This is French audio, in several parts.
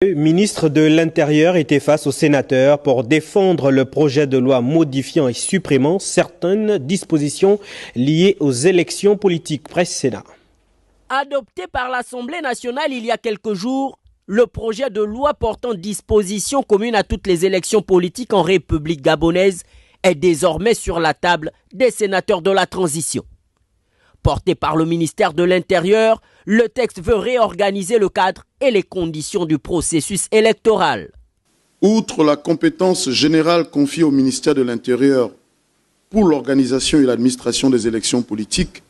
Le ministre de l'Intérieur était face aux sénateurs pour défendre le projet de loi modifiant et supprimant certaines dispositions liées aux élections politiques. Presse Sénat. Adopté par l'Assemblée nationale il y a quelques jours, le projet de loi portant dispositions communes à toutes les élections politiques en République gabonaise est désormais sur la table des sénateurs de la transition. Porté par le ministère de l'Intérieur, le texte veut réorganiser le cadre et les conditions du processus électoral. Outre la compétence générale confiée au ministère de l'Intérieur pour l'organisation et l'administration des élections politiques,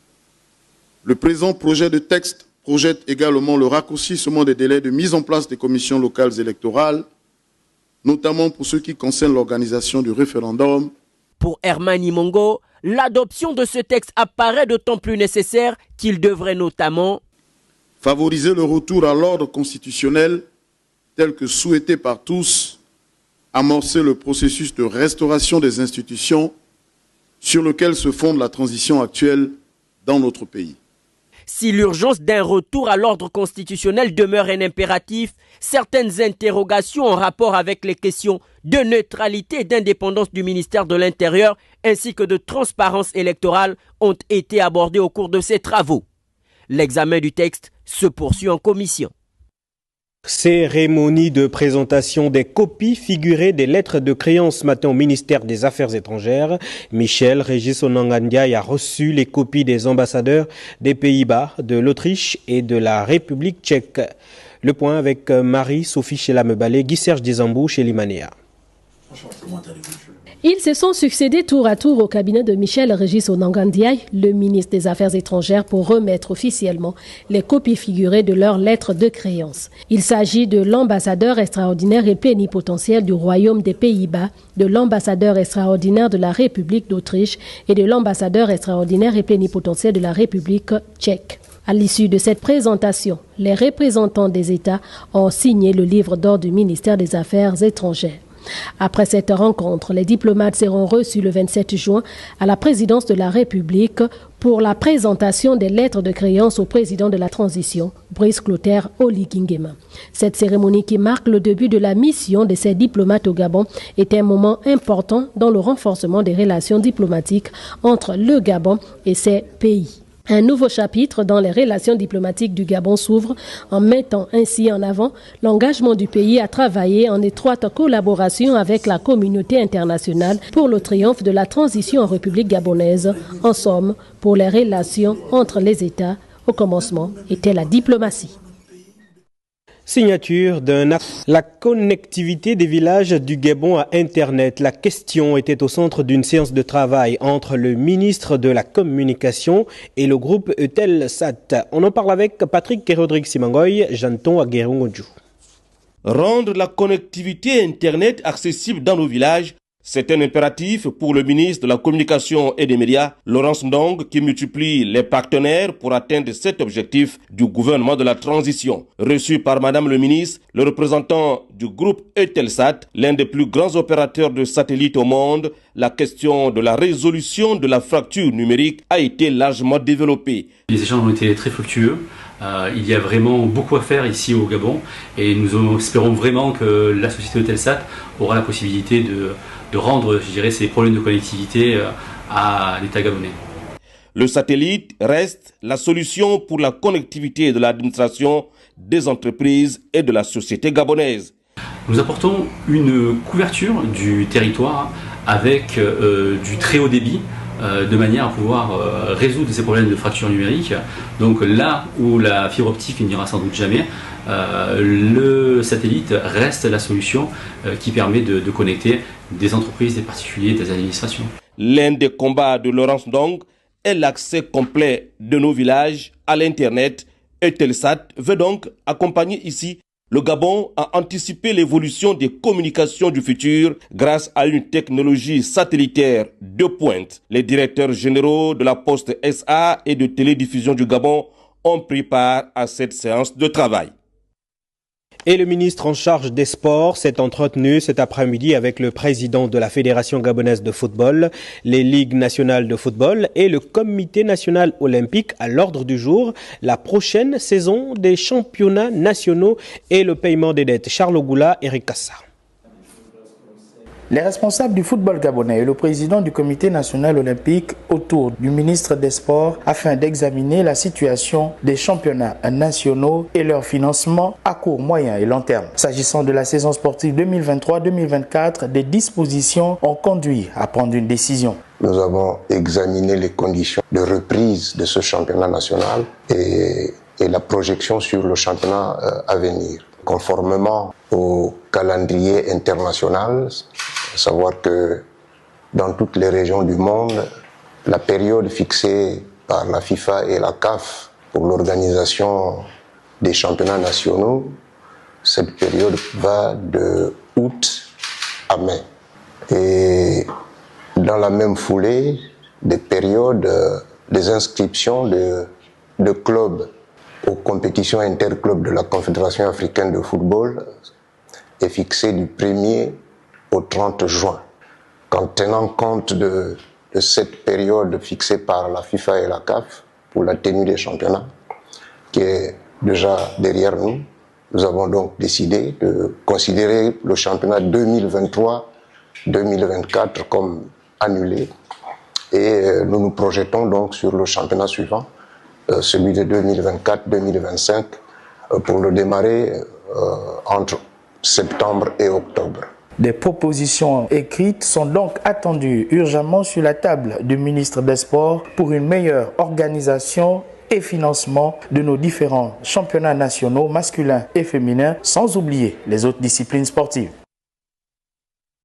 le présent projet de texte projette également le raccourcissement des délais de mise en place des commissions locales électorales, notamment pour ce qui concerne l'organisation du référendum. Pour Hermani Mongo, l'adoption de ce texte apparaît d'autant plus nécessaire qu'il devrait notamment favoriser le retour à l'ordre constitutionnel tel que souhaité par tous, amorcer le processus de restauration des institutions sur lequel se fonde la transition actuelle dans notre pays. Si l'urgence d'un retour à l'ordre constitutionnel demeure un impératif, certaines interrogations en rapport avec les questions de neutralité et d'indépendance du ministère de l'Intérieur ainsi que de transparence électorale ont été abordées au cours de ces travaux. L'examen du texte se poursuit en commission. Cérémonie de présentation des copies figurées des lettres de créance matin au ministère des Affaires étrangères. Michel Régis Onangandiaï a reçu les copies des ambassadeurs des Pays-Bas, de l'Autriche et de la République tchèque. Le point avec Marie-Sophie Chelamebale, Guy-Serge Dizambou chez Limanéa. Ils se sont succédés tour à tour au cabinet de Michel Régis Onangandiaï, le ministre des Affaires étrangères, pour remettre officiellement les copies figurées de leurs lettres de créance. Il s'agit de l'ambassadeur extraordinaire et plénipotentiaire du Royaume des Pays-Bas, de l'ambassadeur extraordinaire de la République d'Autriche et de l'ambassadeur extraordinaire et plénipotentiaire de la République tchèque. À l'issue de cette présentation, les représentants des États ont signé le livre d'or du ministère des Affaires étrangères. Après cette rencontre, les diplomates seront reçus le 27 juin à la présidence de la République pour la présentation des lettres de créance au président de la transition, Brice Clotaire Oligui Nguema. Cette cérémonie qui marque le début de la mission de ces diplomates au Gabon est un moment important dans le renforcement des relations diplomatiques entre le Gabon et ces pays. Un nouveau chapitre dans les relations diplomatiques du Gabon s'ouvre en mettant ainsi en avant l'engagement du pays à travailler en étroite collaboration avec la communauté internationale pour le triomphe de la transition en République gabonaise. En somme, pour les relations entre les États, au commencement était la diplomatie. Signature d'un acte. La connectivité des villages du Gabon à Internet. La question était au centre d'une séance de travail entre le ministre de la Communication et le groupe Eutelsat. On en parle avec Patrick Kérodrigue Simangoy, Janton Aguerungodjou. Rendre la connectivité Internet accessible dans nos villages, c'est un impératif pour le ministre de la Communication et des Médias, Laurence Ndong, qui multiplie les partenaires pour atteindre cet objectif du gouvernement de la transition. Reçu par Madame le ministre, le représentant du groupe Eutelsat, l'un des plus grands opérateurs de satellites au monde, la question de la résolution de la fracture numérique a été largement développée. Les échanges ont été très fructueux. Il y a vraiment beaucoup à faire ici au Gabon et nous espérons vraiment que la société Eutelsat aura la possibilité de rendre, je dirais, ces problèmes de connectivité à l'État gabonais. Le satellite reste la solution pour la connectivité de l'administration, des entreprises et de la société gabonaise. Nous apportons une couverture du territoire avec du très haut débit, de manière à pouvoir résoudre ces problèmes de fracture numérique. Donc là où la fibre optique n'ira sans doute jamais, le satellite reste la solution qui permet de connecter des entreprises, des particuliers, des administrations. L'un des combats de Laurence Ndong est l'accès complet de nos villages à l'Internet. Eutelsat veut donc accompagner ici le Gabon a anticipé l'évolution des communications du futur grâce à une technologie satellitaire de pointe. Les directeurs généraux de la Poste SA et de télédiffusion du Gabon ont pris part à cette séance de travail. Et le ministre en charge des sports s'est entretenu cet après-midi avec le président de la Fédération gabonaise de football, les ligues nationales de football et le comité national olympique à l'ordre du jour, la prochaine saison des championnats nationaux et le paiement des dettes. Charles Ogoula, Eric Kassa. Les responsables du football gabonais et le président du comité national olympique autour du ministre des Sports afin d'examiner la situation des championnats nationaux et leur financement à court, moyen et long terme. S'agissant de la saison sportive 2023-2024, des dispositions ont conduit à prendre une décision. Nous avons examiné les conditions de reprise de ce championnat national et la projection sur le championnat à venir. Conformément au calendrier international, à savoir que dans toutes les régions du monde, la période fixée par la FIFA et la CAF pour l'organisation des championnats nationaux, cette période va de août à mai. Et dans la même foulée, des périodes, des inscriptions de clubs aux compétitions interclubs de la Confédération africaine de football est fixée du 1er au 30 juin. En tenant compte de cette période fixée par la FIFA et la CAF pour la tenue des championnats, qui est déjà derrière nous, nous avons donc décidé de considérer le championnat 2023-2024 comme annulé et nous nous projetons donc sur le championnat suivant, celui de 2024-2025, pour le démarrer entre septembre et octobre. Des propositions écrites sont donc attendues urgemment sur la table du ministre des Sports pour une meilleure organisation et financement de nos différents championnats nationaux masculins et féminins, sans oublier les autres disciplines sportives.